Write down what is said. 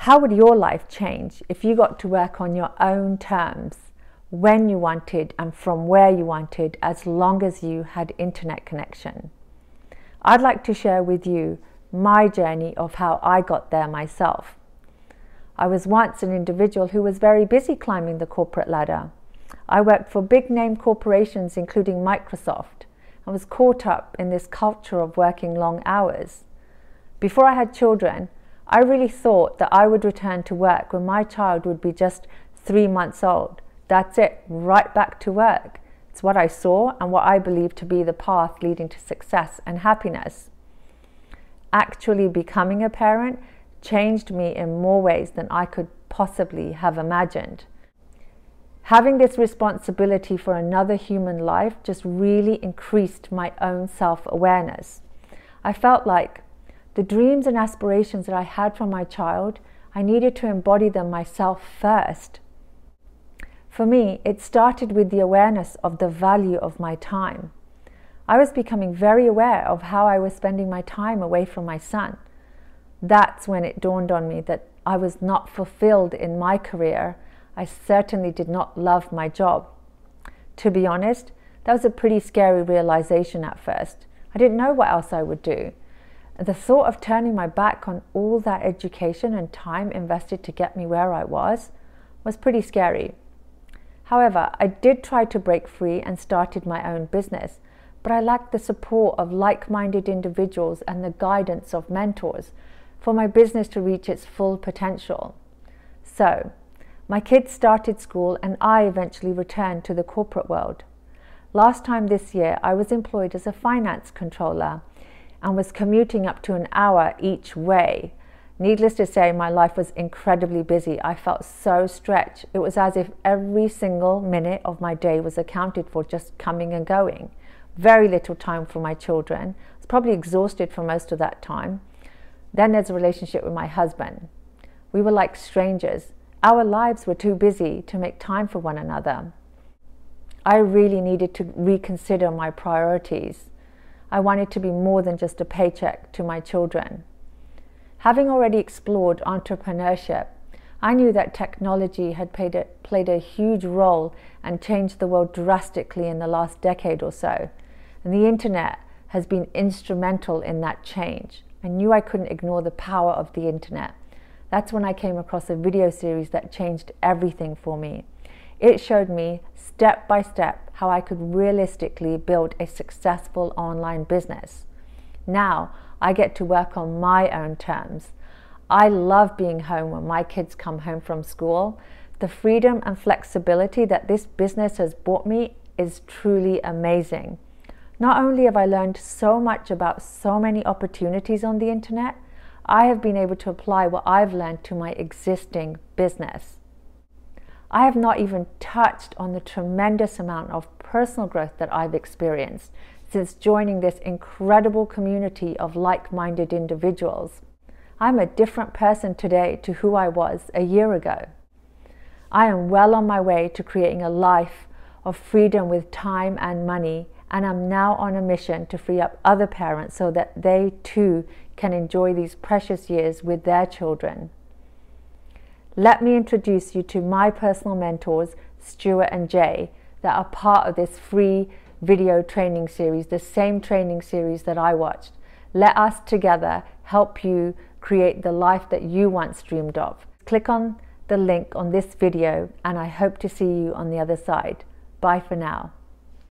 How would your life change if you got to work on your own terms, when you wanted and from where you wanted, as long as you had internet connection? I'd like to share with you my journey of how I got there myself. I was once an individual who was very busy climbing the corporate ladder. I worked for big name corporations including Microsoft and was caught up in this culture of working long hours. Before I had children, I really thought that I would return to work when my child would be just 3 months old. That's it, right back to work. It's what I saw and what I believe to be the path leading to success and happiness. Actually becoming a parent changed me in more ways than I could possibly have imagined. Having this responsibility for another human life just really increased my own self-awareness. I felt like the dreams and aspirations that I had for my child, I needed to embody them myself first. For me, it started with the awareness of the value of my time. I was becoming very aware of how I was spending my time away from my son. That's when it dawned on me that I was not fulfilled in my career. I certainly did not love my job. To be honest, that was a pretty scary realization at first. I didn't know what else I would do. The thought of turning my back on all that education and time invested to get me where I was pretty scary. However, I did try to break free and started my own business, but I lacked the support of like-minded individuals and the guidance of mentors for my business to reach its full potential. So, my kids started school and I eventually returned to the corporate world. Last time this year, I was employed as a finance controller and was commuting up to an hour each way. Needless to say, my life was incredibly busy. I felt so stretched. It was as if every single minute of my day was accounted for, just coming and going. Very little time for my children. I was probably exhausted for most of that time. Then there's a relationship with my husband. We were like strangers. Our lives were too busy to make time for one another. I really needed to reconsider my priorities. I wanted to be more than just a paycheck to my children. Having already explored entrepreneurship, I knew that technology had played a huge role and changed the world drastically in the last decade or so. And the internet has been instrumental in that change. I knew I couldn't ignore the power of the internet. That's when I came across a video series that changed everything for me. It showed me step by step how I could realistically build a successful online business. Now I get to work on my own terms. I love being home when my kids come home from school. The freedom and flexibility that this business has brought me is truly amazing. Not only have I learned so much about so many opportunities on the internet, I have been able to apply what I've learned to my existing business. I have not even touched on the tremendous amount of personal growth that I've experienced since joining this incredible community of like-minded individuals. I'm a different person today to who I was a year ago. I am well on my way to creating a life of freedom with time and money, and I'm now on a mission to free up other parents so that they too can enjoy these precious years with their children. Let me introduce you to my personal mentors, Stuart and Jay, that are part of this free video training series, the same training series that I watched. Let us together help you create the life that you once dreamed of. Click on the link on this video and I hope to see you on the other side. Bye for now.